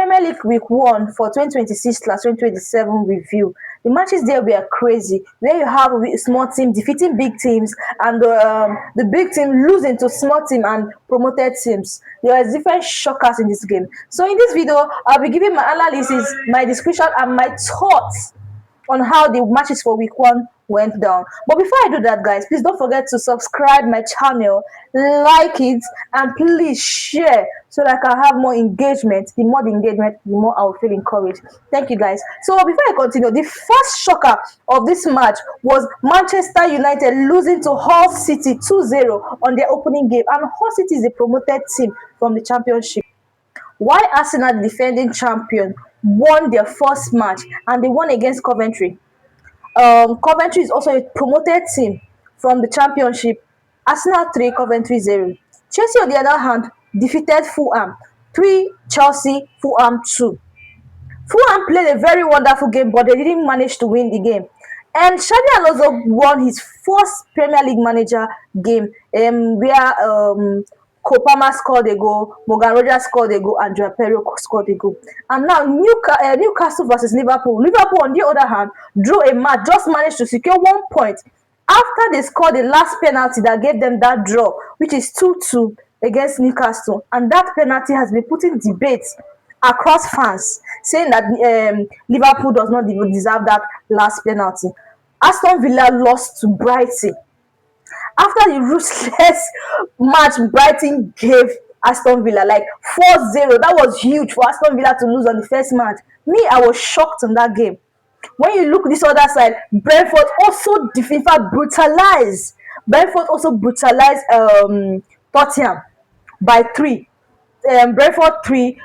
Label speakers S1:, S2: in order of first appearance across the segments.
S1: Premier League Week 1 for 2026/2027 review. The matches there were crazy, where you have a small team defeating big teams and the big team losing to small team and promoted teams. There are different shockers in this game. So in this video, I'll be giving my analysis, my description, and my thoughts on how the matches for week 1 went down. But before I do that, guys, please don't forget to subscribe my channel, like it, and please share so that I can have more engagement. The more the engagement, the more I will feel encouraged. Thank you, guys. So before I continue, the first shocker of this match was Manchester United losing to Hull City 2-0 on their opening game, and Hull City is a promoted team from the championship. While Arsenal, the defending champion, won their first match and they won against Coventry. Coventry is also a promoted team from the championship. Arsenal 3, Coventry 0. Chelsea, on the other hand, defeated Fulham 3, Chelsea, Fulham 2. Fulham played a very wonderful game, but they didn't manage to win the game. And Xabi Alonso won his first Premier League manager game, where Kopama scored a goal, Morgan Rogers scored a goal, and Joao Pedro scored a goal. And now Newcastle versus Liverpool. Liverpool, on the other hand, drew a match, just managed to secure 1 point after they scored the last penalty that gave them that draw, which is 2-2 against Newcastle. And that penalty has been putting debate across fans, saying that Liverpool does not deserve that last penalty. Aston Villa lost to Brighton. After the ruthless match Brighton gave Aston Villa, like 4-0, that was huge for Aston Villa to lose on the first match. Me, I was shocked on that game. When you look this other side, Brentford also brutalized. Brentford also brutalized Tottenham by 3. Brentford 3,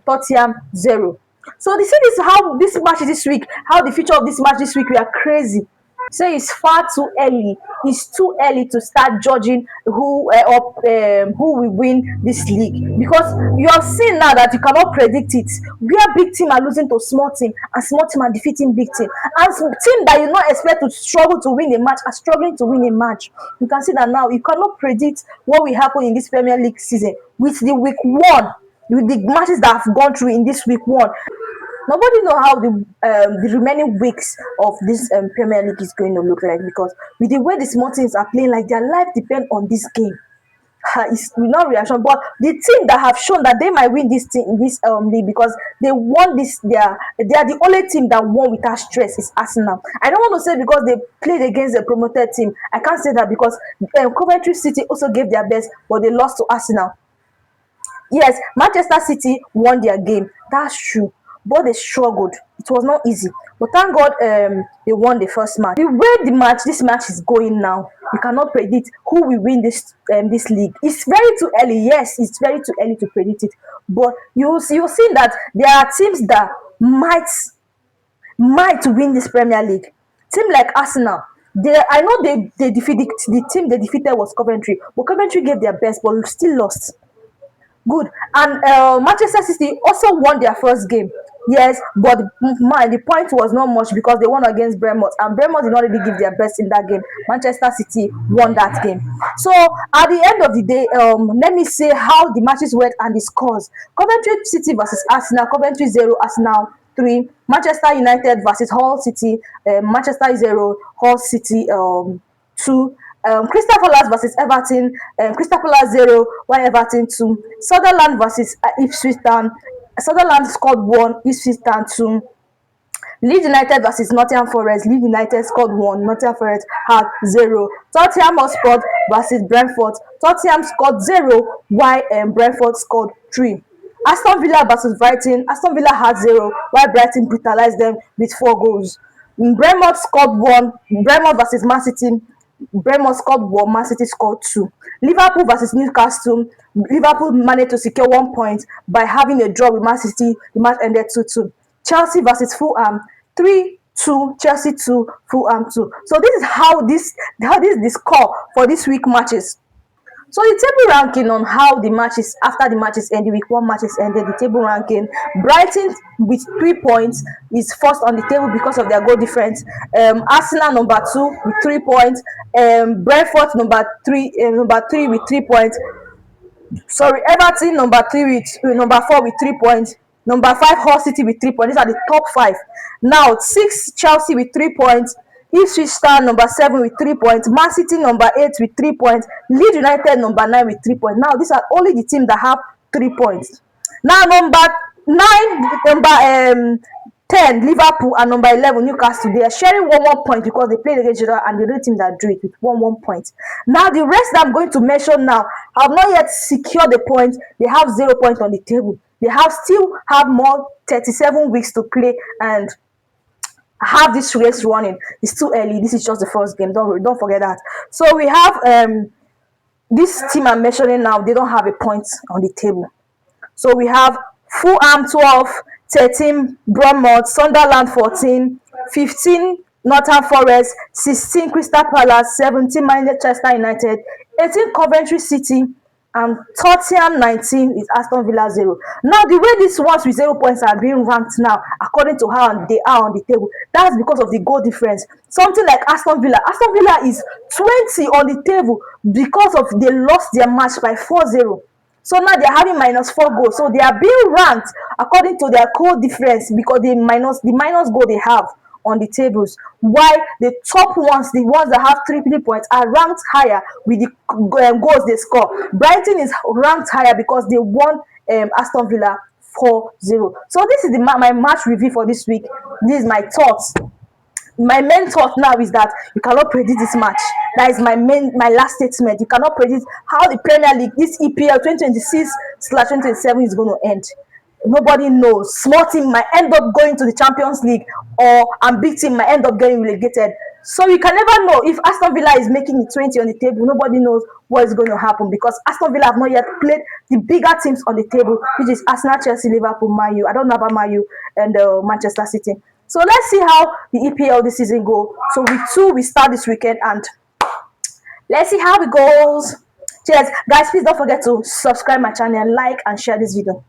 S1: Tottenham 0. So this is how this match this week, how the future of this match this week, we are crazy. So it's far too early. It's too early to start judging who will win this league, because you have seen now that you cannot predict it. Where big team are losing to small team and small team are defeating big team, and team that you not expect to struggle to win a match are struggling to win a match. You can see that now you cannot predict what will happen in this Premier League season with the week 1, with the matches that have gone through in this week 1. Nobody know how the remaining weeks of this Premier League is going to look like, because with the way the small teams are playing, like their life depends on this game. It's not reaction, but the team that have shown that they might win this league because they won this, they are the only team that won without stress is Arsenal. I don't want to say because they played against a promoted team. I can't say that because Coventry City also gave their best, but they lost to Arsenal. Yes, Manchester City won their game. That's true. But they struggled. It was not easy. But thank God they won the first match. The way this match is going now, we cannot predict who will win this league. It's very too early. Yes, it's very too early to predict it. But you'll see that there are teams that might win this Premier League. Team like Arsenal. I know they defeated the team they defeated was Coventry, but Coventry gave their best but still lost. Good. And Manchester City also won their first game. Yes, but the point was not much because they won against Brentford, and Brentford did not really give their best in that game. Manchester City won that game. So at the end of the day, let me say how the matches went and the scores. Coventry City versus Arsenal, Coventry 0, Arsenal 3. Manchester United versus Hull City, Manchester 0, Hull City 2. Crystal Palace versus Everton, Crystal Palace 0, while Everton 2. Sunderland versus Ipswich Town, Sunderland scored 1, Ipswich Town 2. Leeds United versus Nottingham Forest, Leeds United scored 1, Nottingham Forest had 0. Tottenham Hotspur versus Brentford, Tottenham scored 0, while Brentford scored 3. Aston Villa versus Brighton, Aston Villa had 0, while Brighton brutalized them with 4 goals. Brentford scored 1, Brentford versus Man City, Brentford scored 1, Man City scored 2. Liverpool versus Newcastle, Liverpool managed to secure 1 point by having a draw with Man City. The match ended 2-2. Chelsea versus Fulham, 3-2, Chelsea 2, Fulham 2. So this is how this is the score for this week matches. So the table ranking on how the matches, after the matches ended, week 1 matches ended, the table ranking, Brighton with 3 points is first on the table because of their goal difference. Arsenal number 2 with 3 points. Brentford number 3 with 3 points. Sorry, Everton number 4 with 3 points. Number 5, Hull City with 3 points. These are the top 5. Now 6, Chelsea with 3 points. Ipswich Town number 7 with 3 points. Man City number 8 with 3 points. Leeds United number 9 with 3 points. Now these are only the teams that have 3 points. Now number 9, number 10, Liverpool, and number 11, Newcastle. They are sharing 1 point because they played against each other, and the other team that drew it with 1 point. Now the rest that I'm going to mention now have not yet secured the point. They have 0 points on the table. They still have more 37 weeks to play and have this race running. It's too early. This is just the first game. Don't forget that. So we have this team I'm mentioning now. They don't have a point on the table. So we have Fulham 12, 13 Bournemouth, Sunderland 14, 15 Northern Forest, 16 Crystal Palace, 17 Manchester United, 18 Coventry City, and Tottenham 19 is Aston Villa 0. Now the way these ones with 0 points are being ranked now, according to how they are on the table, that's because of the goal difference. Something like Aston Villa is 20 on the table because of they lost their match by 4-0. So now they're having -4 goals. So they are being ranked according to their goal difference because the minus goal they have on the tables. While the top ones, the ones that have 3 points, are ranked higher with the goals they score. Brighton is ranked higher because they won Aston Villa 4-0. So this is my match review for this week. This is my thoughts. My main thought now is that you cannot predict this match. That is my last statement. You cannot predict how the Premier League, this EPL 2026/2027 is going to end. Nobody knows. Small team might end up going to the Champions League, and big team might end up getting relegated. So you can never know. If Aston Villa is making it 20 on the table, nobody knows what is going to happen because Aston Villa have not yet played the bigger teams on the table, which is Arsenal, Chelsea, Liverpool, Man U. I don't know about Man U and Manchester City. So let's see how the EPL this season go. So week 2 we start this weekend, and let's see how it goes. Cheers, guys! Please don't forget to subscribe my channel, like, and share this video.